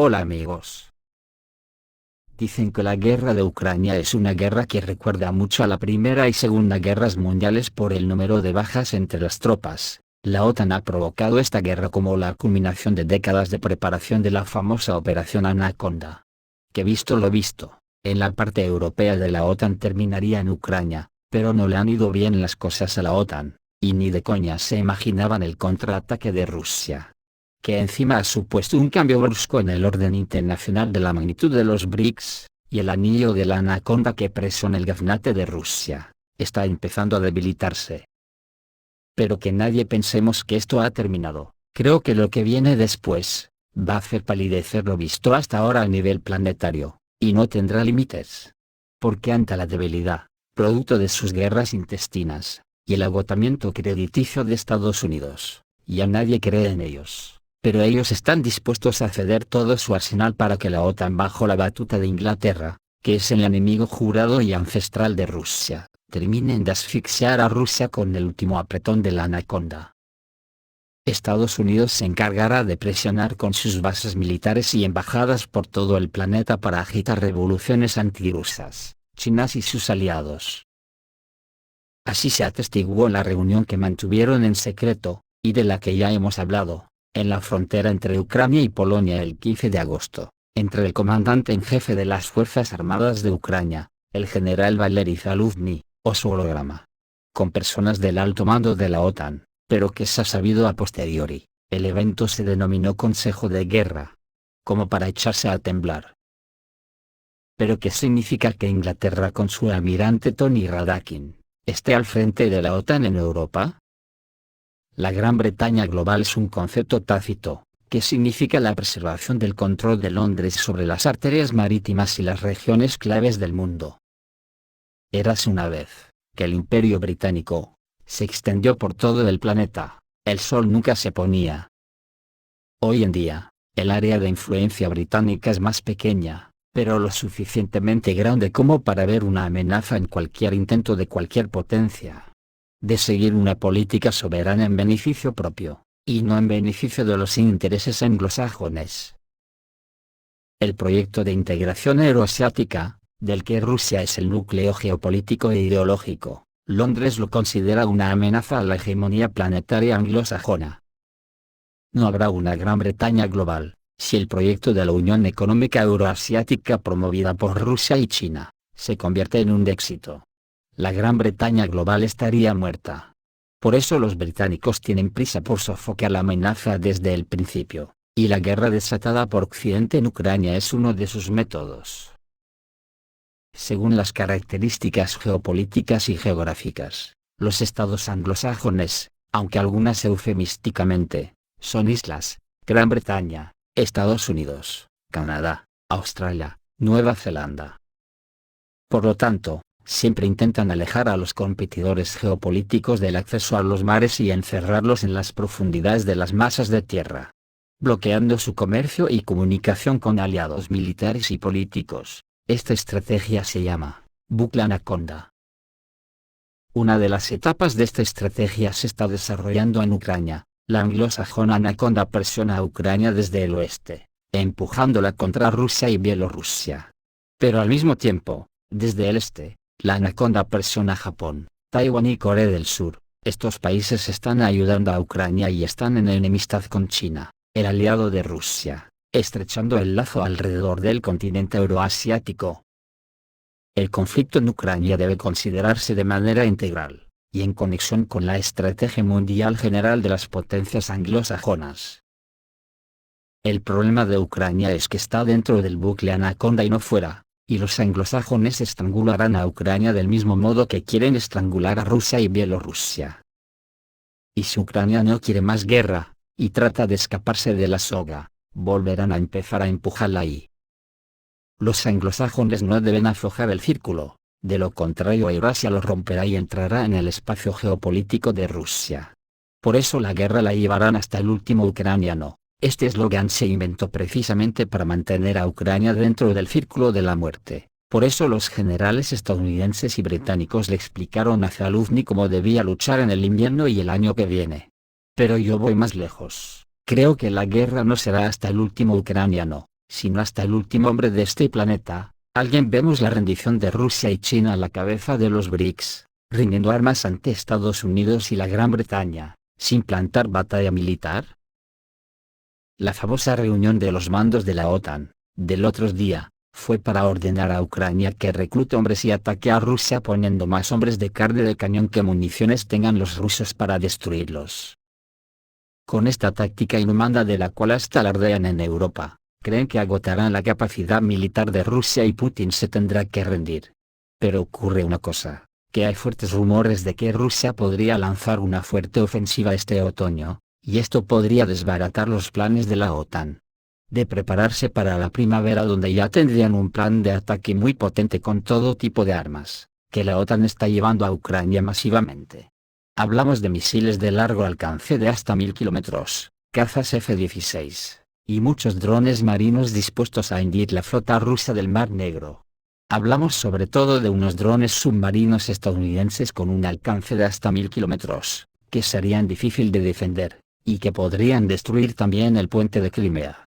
Hola amigos. Dicen que la guerra de Ucrania es una guerra que recuerda mucho a la Primera y Segunda Guerras Mundiales por el número de bajas entre las tropas. La OTAN ha provocado esta guerra como la culminación de décadas de preparación de la famosa Operación Anaconda. Que visto lo visto, en la parte europea de la OTAN terminaría en Ucrania, pero no le han ido bien las cosas a la OTAN, y ni de coña se imaginaban el contraataque de Rusia, que encima ha supuesto un cambio brusco en el orden internacional de la magnitud de los BRICS, y el anillo de la Anaconda que preso en el gaznate de Rusia, está empezando a debilitarse. Pero que nadie pensemos que esto ha terminado. Creo que lo que viene después, va a hacer palidecer lo visto hasta ahora a nivel planetario, y no tendrá límites. Porque ante la debilidad, producto de sus guerras intestinas, y el agotamiento crediticio de Estados Unidos, ya nadie cree en ellos. Pero ellos están dispuestos a ceder todo su arsenal para que la OTAN bajo la batuta de Inglaterra, que es el enemigo jurado y ancestral de Rusia, terminen de asfixiar a Rusia con el último apretón de la Anaconda. Estados Unidos se encargará de presionar con sus bases militares y embajadas por todo el planeta para agitar revoluciones antirrusas, chinas y sus aliados. Así se atestiguó en la reunión que mantuvieron en secreto, y de la que ya hemos hablado, en la frontera entre Ucrania y Polonia el 15 de agosto, entre el comandante en jefe de las Fuerzas Armadas de Ucrania, el general Valery Zaluzhny, o su holograma, con personas del alto mando de la OTAN, pero que se ha sabido a posteriori, el evento se denominó Consejo de Guerra, como para echarse a temblar. ¿Pero qué significa que Inglaterra con su almirante Tony Radakin, esté al frente de la OTAN en Europa? La Gran Bretaña global es un concepto tácito, que significa la preservación del control de Londres sobre las arterias marítimas y las regiones claves del mundo. Érase una vez, que el Imperio Británico, se extendió por todo el planeta, el sol nunca se ponía. Hoy en día, el área de influencia británica es más pequeña, pero lo suficientemente grande como para ver una amenaza en cualquier intento de cualquier potencia de seguir una política soberana en beneficio propio, y no en beneficio de los intereses anglosajones. El proyecto de integración euroasiática, del que Rusia es el núcleo geopolítico e ideológico, Londres lo considera una amenaza a la hegemonía planetaria anglosajona. No habrá una Gran Bretaña global, si el proyecto de la Unión Económica Euroasiática promovida por Rusia y China, se convierte en un éxito. La Gran Bretaña global estaría muerta. Por eso los británicos tienen prisa por sofocar la amenaza desde el principio, y la guerra desatada por Occidente en Ucrania es uno de sus métodos. Según las características geopolíticas y geográficas, los estados anglosajones, aunque algunas eufemísticamente, son islas: Gran Bretaña, Estados Unidos, Canadá, Australia, Nueva Zelanda. Por lo tanto, siempre intentan alejar a los competidores geopolíticos del acceso a los mares y encerrarlos en las profundidades de las masas de tierra, bloqueando su comercio y comunicación con aliados militares y políticos. Esta estrategia se llama bucle Anaconda. Una de las etapas de esta estrategia se está desarrollando en Ucrania. La anglosajona Anaconda presiona a Ucrania desde el oeste, empujándola contra Rusia y Bielorrusia. Pero al mismo tiempo, desde el este, la Anaconda presiona a Japón, Taiwán y Corea del Sur. Estos países están ayudando a Ucrania y están en enemistad con China, el aliado de Rusia, estrechando el lazo alrededor del continente euroasiático. El conflicto en Ucrania debe considerarse de manera integral, y en conexión con la estrategia mundial general de las potencias anglosajonas. El problema de Ucrania es que está dentro del bucle Anaconda y no fuera, y los anglosajones estrangularán a Ucrania del mismo modo que quieren estrangular a Rusia y Bielorrusia. Y si Ucrania no quiere más guerra, y trata de escaparse de la soga, volverán a empezar a empujarla ahí. Los anglosajones no deben aflojar el círculo, de lo contrario Eurasia lo romperá y entrará en el espacio geopolítico de Rusia. Por eso la guerra la llevarán hasta el último ucraniano. Este eslogan se inventó precisamente para mantener a Ucrania dentro del círculo de la muerte. Por eso los generales estadounidenses y británicos le explicaron a Zaluzhny cómo debía luchar en el invierno y el año que viene. Pero yo voy más lejos. Creo que la guerra no será hasta el último ucraniano, sino hasta el último hombre de este planeta. Alguien vemos la rendición de Rusia y China a la cabeza de los BRICS, rindiendo armas ante Estados Unidos y la Gran Bretaña, sin plantar batalla militar. La famosa reunión de los mandos de la OTAN, del otro día, fue para ordenar a Ucrania que reclute hombres y ataque a Rusia poniendo más hombres de carne de cañón que municiones tengan los rusos para destruirlos. Con esta táctica inhumana de la cual hasta alardean en Europa, creen que agotarán la capacidad militar de Rusia y Putin se tendrá que rendir. Pero ocurre una cosa, que hay fuertes rumores de que Rusia podría lanzar una fuerte ofensiva este otoño, y esto podría desbaratar los planes de la OTAN. De prepararse para la primavera donde ya tendrían un plan de ataque muy potente con todo tipo de armas, que la OTAN está llevando a Ucrania masivamente. Hablamos de misiles de largo alcance de hasta 1000 kilómetros, cazas F-16 y muchos drones marinos dispuestos a hundir la flota rusa del Mar Negro. Hablamos sobre todo de unos drones submarinos estadounidenses con un alcance de hasta 1000 kilómetros, que serían difícil de defender, y que podrían destruir también el puente de Crimea.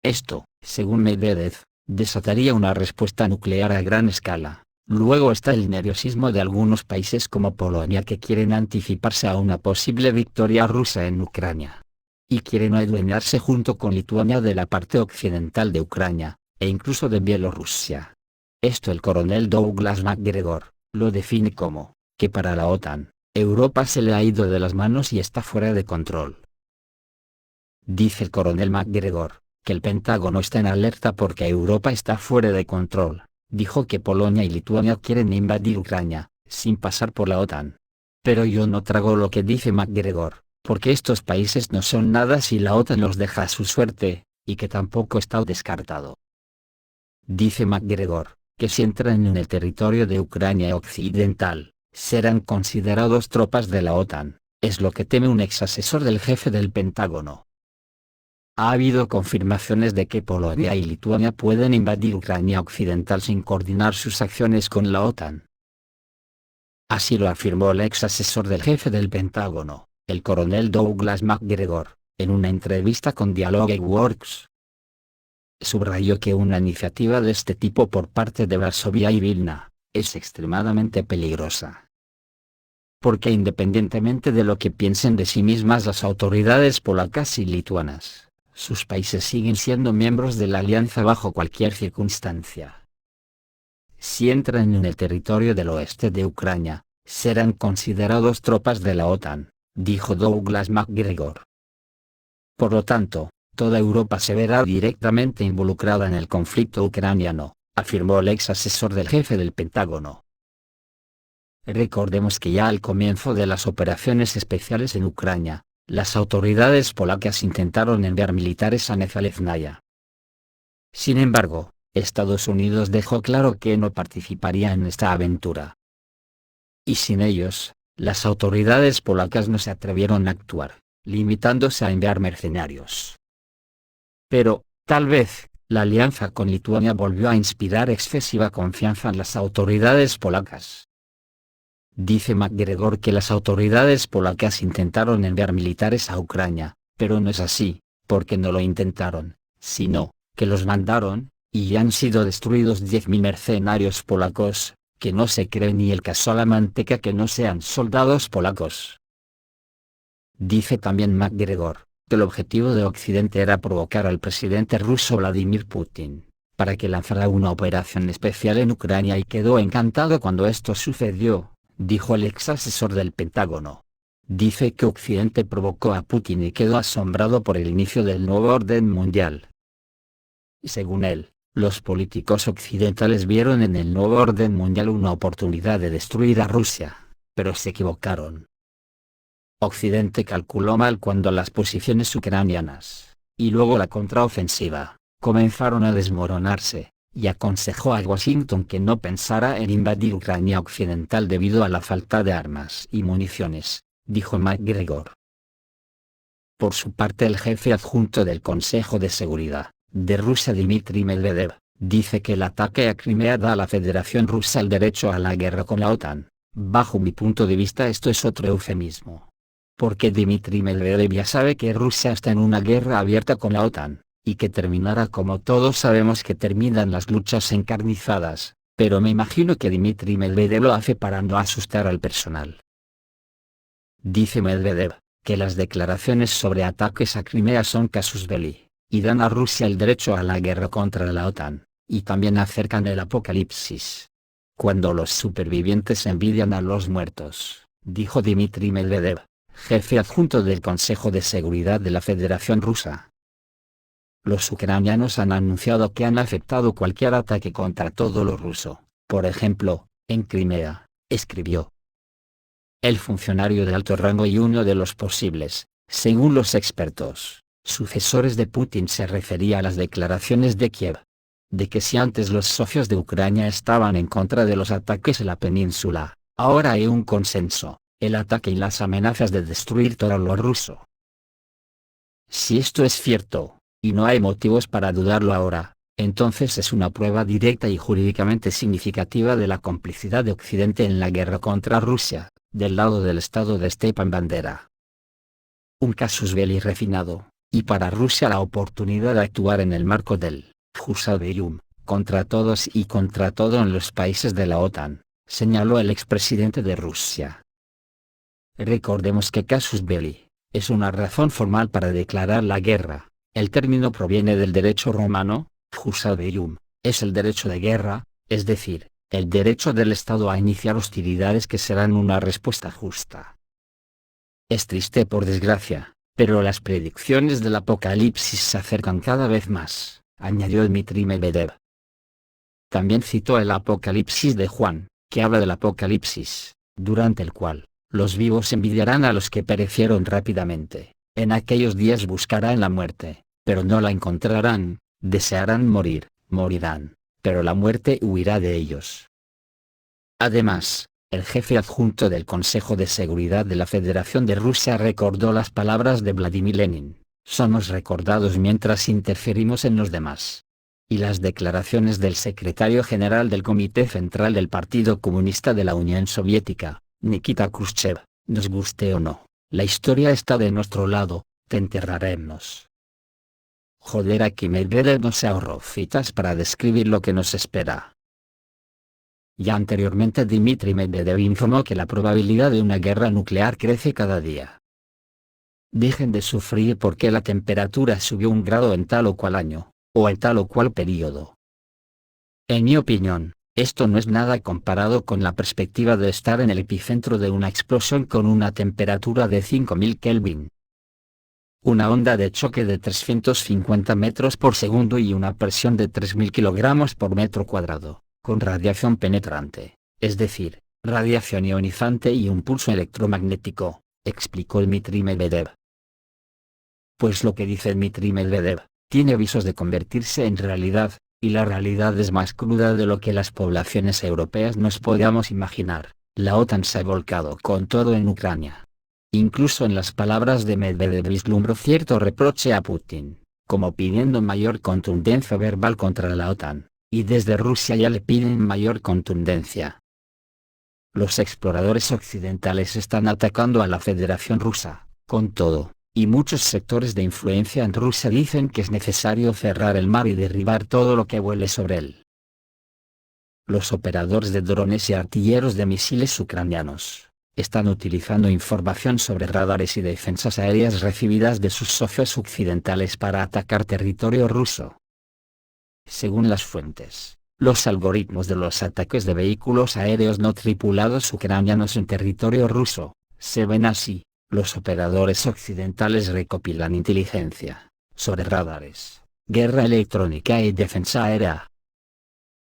Esto, según Medvedev, desataría una respuesta nuclear a gran escala. Luego está el nerviosismo de algunos países como Polonia que quieren anticiparse a una posible victoria rusa en Ucrania. Y quieren adueñarse junto con Lituania de la parte occidental de Ucrania, e incluso de Bielorrusia. Esto el coronel Douglas MacGregor lo define como, que para la OTAN, Europa se le ha ido de las manos y está fuera de control. Dice el coronel MacGregor, que el Pentágono está en alerta porque Europa está fuera de control. Dijo que Polonia y Lituania quieren invadir Ucrania, sin pasar por la OTAN. Pero yo no trago lo que dice MacGregor, porque estos países no son nada si la OTAN los deja a su suerte, y que tampoco está descartado. Dice MacGregor, que si entran en el territorio de Ucrania occidental, serán considerados tropas de la OTAN, es lo que teme un ex asesor del jefe del Pentágono. Ha habido confirmaciones de que Polonia y Lituania pueden invadir Ucrania occidental sin coordinar sus acciones con la OTAN. Así lo afirmó el ex asesor del jefe del Pentágono, el coronel Douglas MacGregor, en una entrevista con Dialogue Works. Subrayó que una iniciativa de este tipo por parte de Varsovia y Vilna, es extremadamente peligrosa. Porque independientemente de lo que piensen de sí mismas las autoridades polacas y lituanas, sus países siguen siendo miembros de la alianza bajo cualquier circunstancia. Si entran en el territorio del oeste de Ucrania, serán considerados tropas de la OTAN, dijo Douglas MacGregor. Por lo tanto, toda Europa se verá directamente involucrada en el conflicto ucraniano, afirmó el ex asesor del jefe del Pentágono. Recordemos que ya al comienzo de las operaciones especiales en Ucrania, las autoridades polacas intentaron enviar militares a Nezalezhnaya. Sin embargo, Estados Unidos dejó claro que no participaría en esta aventura. Y sin ellos, las autoridades polacas no se atrevieron a actuar, limitándose a enviar mercenarios. Pero, tal vez, la alianza con Lituania volvió a inspirar excesiva confianza en las autoridades polacas. Dice MacGregor que las autoridades polacas intentaron enviar militares a Ucrania, pero no es así, porque no lo intentaron, sino, que los mandaron, y ya han sido destruidos 10.000 mercenarios polacos, que no se cree ni el caso a la manteca que no sean soldados polacos. Dice también MacGregor, que el objetivo de Occidente era provocar al presidente ruso Vladimir Putin, para que lanzara una operación especial en Ucrania y quedó encantado cuando esto sucedió, dijo el ex asesor del Pentágono. Dice que Occidente provocó a Putin y quedó asombrado por el inicio del nuevo orden mundial. Según él, los políticos occidentales vieron en el nuevo orden mundial una oportunidad de destruir a Rusia, pero se equivocaron. Occidente calculó mal cuando las posiciones ucranianas, y luego la contraofensiva, comenzaron a desmoronarse, y aconsejó a Washington que no pensara en invadir Ucrania occidental debido a la falta de armas y municiones, dijo MacGregor. Por su parte el jefe adjunto del Consejo de Seguridad, de Rusia Dmitry Medvedev, dice que el ataque a Crimea da a la Federación Rusa el derecho a la guerra con la OTAN. Bajo mi punto de vista esto es otro eufemismo. Porque Dmitry Medvedev ya sabe que Rusia está en una guerra abierta con la OTAN, y que terminara como todos sabemos que terminan las luchas encarnizadas, pero me imagino que Dmitry Medvedev lo hace para no asustar al personal. Dice Medvedev, que las declaraciones sobre ataques a Crimea son casus belli, y dan a Rusia el derecho a la guerra contra la OTAN, y también acercan el apocalipsis. Cuando los supervivientes envidian a los muertos, dijo Dmitry Medvedev, jefe adjunto del Consejo de Seguridad de la Federación Rusa. Los ucranianos han anunciado que han aceptado cualquier ataque contra todo lo ruso, por ejemplo, en Crimea, escribió. El funcionario de alto rango y uno de los posibles, según los expertos, sucesores de Putin se refería a las declaraciones de Kiev, de que si antes los socios de Ucrania estaban en contra de los ataques en la península, ahora hay un consenso, el ataque y las amenazas de destruir todo lo ruso. Si esto es cierto, y no hay motivos para dudarlo ahora, entonces es una prueba directa y jurídicamente significativa de la complicidad de Occidente en la guerra contra Rusia, del lado del Estado de Stepan Bandera. Un casus belli refinado, y para Rusia la oportunidad de actuar en el marco del jus ad bellum, contra todos y contra todo en los países de la OTAN, señaló el expresidente de Rusia. Recordemos que casus belli es una razón formal para declarar la guerra. El término proviene del derecho romano, jus ad bellum, es el derecho de guerra, es decir, el derecho del Estado a iniciar hostilidades que serán una respuesta justa. Es triste por desgracia, pero las predicciones del apocalipsis se acercan cada vez más, añadió Dmitry Medvedev. También citó el Apocalipsis de Juan, que habla del apocalipsis, durante el cual, los vivos envidiarán a los que perecieron rápidamente, en aquellos días buscarán la muerte, pero no la encontrarán, desearán morir, morirán, pero la muerte huirá de ellos. Además, el jefe adjunto del Consejo de Seguridad de la Federación de Rusia recordó las palabras de Vladimir Lenin, somos recordados mientras interferimos en los demás. Y las declaraciones del secretario general del Comité Central del Partido Comunista de la Unión Soviética, Nikita Khrushchev, nos guste o no, la historia está de nuestro lado, te enterraremos. Joder, aquí Medvedev no se ahorró citas para describir lo que nos espera. Ya anteriormente Dmitry Medvedev informó que la probabilidad de una guerra nuclear crece cada día. Dejen de sufrir porque la temperatura subió 1 grado en tal o cual año, o en tal o cual periodo. En mi opinión, esto no es nada comparado con la perspectiva de estar en el epicentro de una explosión con una temperatura de 5000 Kelvin. Una onda de choque de 350 metros por segundo y una presión de 3000 kilogramos por metro cuadrado, con radiación penetrante, es decir, radiación ionizante y un pulso electromagnético, explicó Dmitry Medvedev. Pues lo que dice Dmitry Medvedev, tiene visos de convertirse en realidad, y la realidad es más cruda de lo que las poblaciones europeas nos podamos imaginar. La OTAN se ha volcado con todo en Ucrania. Incluso en las palabras de Medvedev vislumbró cierto reproche a Putin, como pidiendo mayor contundencia verbal contra la OTAN, y desde Rusia ya le piden mayor contundencia. Los exploradores occidentales están atacando a la Federación Rusa, con todo, y muchos sectores de influencia en Rusia dicen que es necesario cerrar el mar y derribar todo lo que vuele sobre él. Los operadores de drones y artilleros de misiles ucranianos están utilizando información sobre radares y defensas aéreas recibidas de sus socios occidentales para atacar territorio ruso. Según las fuentes, los algoritmos de los ataques de vehículos aéreos no tripulados ucranianos en territorio ruso se ven así: los operadores occidentales recopilan inteligencia sobre radares, guerra electrónica y defensa aérea.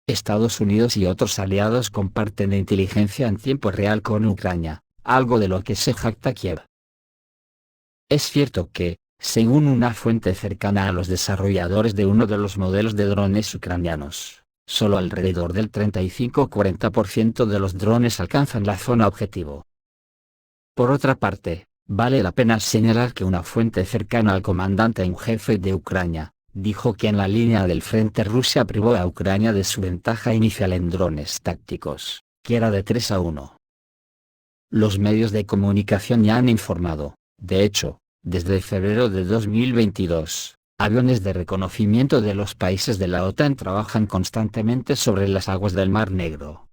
Estados Unidos y otros aliados comparten inteligencia en tiempo real con Ucrania, algo de lo que se jacta Kiev. Es cierto que, según una fuente cercana a los desarrolladores de uno de los modelos de drones ucranianos, solo alrededor del 35-40% de los drones alcanzan la zona objetivo. Por otra parte, vale la pena señalar que una fuente cercana al comandante en jefe de Ucrania, dijo que en la línea del frente Rusia privó a Ucrania de su ventaja inicial en drones tácticos, que era de 3-1. Los medios de comunicación ya han informado, de hecho, desde febrero de 2022, Aviones de reconocimiento de los países de la OTAN trabajan constantemente sobre las aguas del Mar Negro.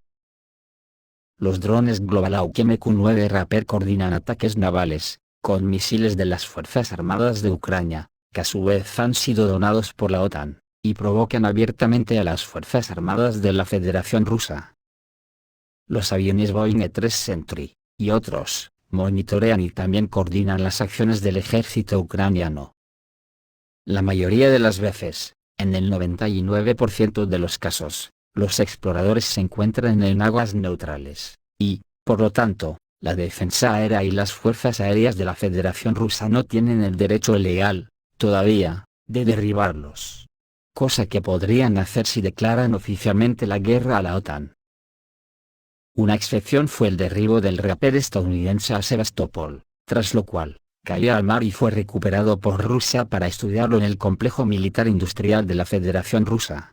Los drones Global Hawk MQ-9 Reaper coordinan ataques navales, con misiles de las Fuerzas Armadas de Ucrania, que a su vez han sido donados por la OTAN, y provocan abiertamente a las Fuerzas Armadas de la Federación Rusa. Los aviones Boeing E-3 Sentry, y otros, monitorean y también coordinan las acciones del ejército ucraniano. La mayoría de las veces, en el 99% de los casos, los exploradores se encuentran en aguas neutrales, y, por lo tanto, la defensa aérea y las fuerzas aéreas de la Federación Rusa no tienen el derecho legal, todavía, de derribarlos. Cosa que podrían hacer si declaran oficialmente la guerra a la OTAN. Una excepción fue el derribo del Reaper estadounidense a Sebastopol, tras lo cual, cayó al mar y fue recuperado por Rusia para estudiarlo en el complejo militar industrial de la Federación Rusa.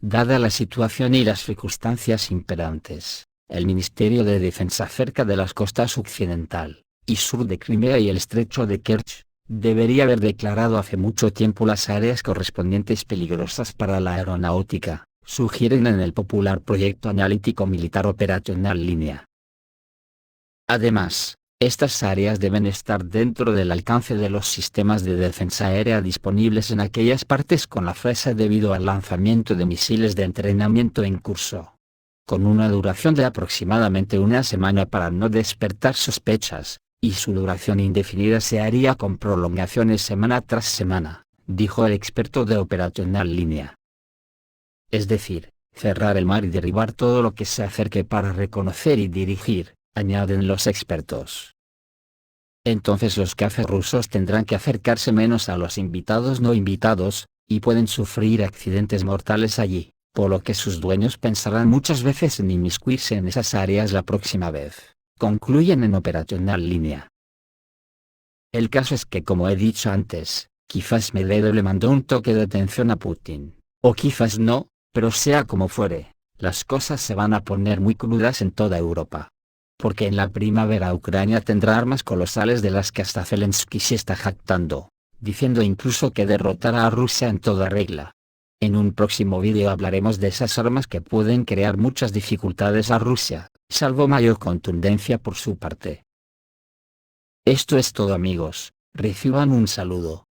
Dada la situación y las circunstancias imperantes, el Ministerio de Defensa cerca de las costas occidental y sur de Crimea y el estrecho de Kerch, debería haber declarado hace mucho tiempo las áreas correspondientes peligrosas para la aeronáutica, sugieren en el popular proyecto analítico militar operacional Línea. Además, estas áreas deben estar dentro del alcance de los sistemas de defensa aérea disponibles en aquellas partes con la fresa debido al lanzamiento de misiles de entrenamiento en curso. Con una duración de aproximadamente una semana para no despertar sospechas, y su duración indefinida se haría con prolongaciones semana tras semana, dijo el experto de operacional Línea. Es decir, cerrar el mar y derribar todo lo que se acerque para reconocer y dirigir, añaden los expertos. Entonces los cazas rusos tendrán que acercarse menos a los invitados no invitados, y pueden sufrir accidentes mortales allí, por lo que sus dueños pensarán muchas veces en inmiscuirse en esas áreas la próxima vez, concluyen en operacional Línea. El caso es que, como he dicho antes, quizás Medvedev le mandó un toque de atención a Putin, o quizás no, pero sea como fuere, las cosas se van a poner muy crudas en toda Europa. Porque en la primavera Ucrania tendrá armas colosales de las que hasta Zelensky se está jactando, diciendo incluso que derrotará a Rusia en toda regla. En un próximo vídeo hablaremos de esas armas que pueden crear muchas dificultades a Rusia, salvo mayor contundencia por su parte. Esto es todo amigos, reciban un saludo.